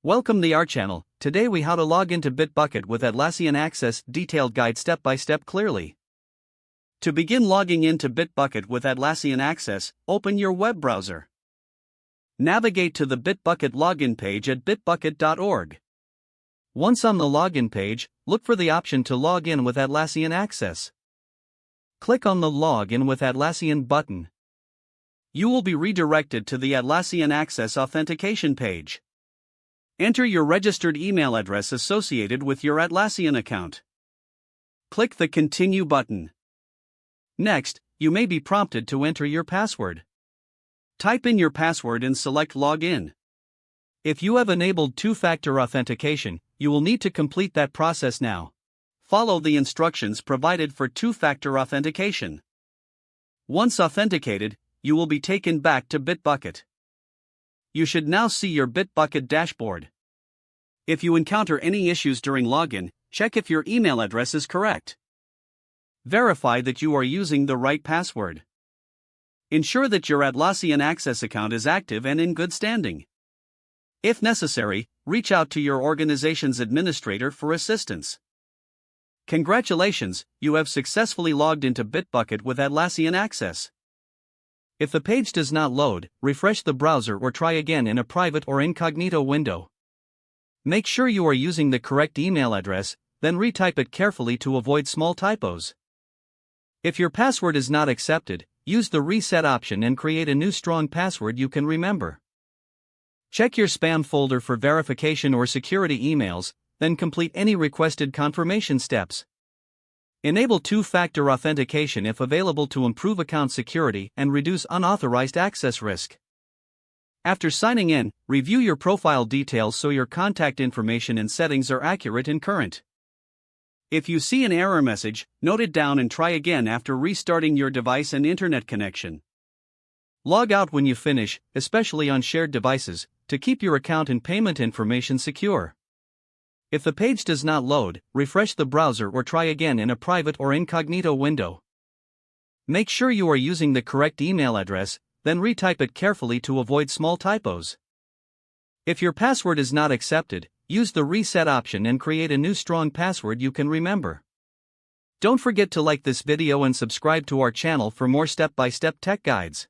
Welcome to our channel. Today we how to log into Bitbucket with Atlassian Access detailed guide step by step clearly. To begin logging into Bitbucket with Atlassian Access, open your web browser. Navigate to the Bitbucket login page at bitbucket.org. Once on the login page, look for the option to log in with Atlassian Access. Click on the Log in with Atlassian button. You will be redirected to the Atlassian Access authentication page. Enter your registered email address associated with your Atlassian account. Click the Continue button. Next, you may be prompted to enter your password. Type in your password and select Login. If you have enabled two-factor authentication, you will need to complete that process now. Follow the instructions provided for two-factor authentication. Once authenticated, you will be taken back to Bitbucket. You should now see your Bitbucket dashboard. If you encounter any issues during login, check if your email address is correct. Verify that you are using the right password. Ensure that your Atlassian Access account is active and in good standing. If necessary, reach out to your organization's administrator for assistance. Congratulations, you have successfully logged into Bitbucket with Atlassian Access. If the page does not load, refresh the browser or try again in a private or incognito window. Make sure you are using the correct email address, then retype it carefully to avoid small typos. If your password is not accepted, use the reset option and create a new strong password you can remember. Check your spam folder for verification or security emails, then complete any requested confirmation steps. Enable two-factor authentication if available to improve account security and reduce unauthorized access risk. After signing in, review your profile details so your contact information and settings are accurate and current. If you see an error message, note it down and try again after restarting your device and internet connection. Log out when you finish, especially on shared devices, to keep your account and payment information secure. If the page does not load, refresh the browser or try again in a private or incognito window. Make sure you are using the correct email address, then retype it carefully to avoid small typos. If your password is not accepted, use the reset option and create a new strong password you can remember. Don't forget to like this video and subscribe to our channel for more step-by-step tech guides.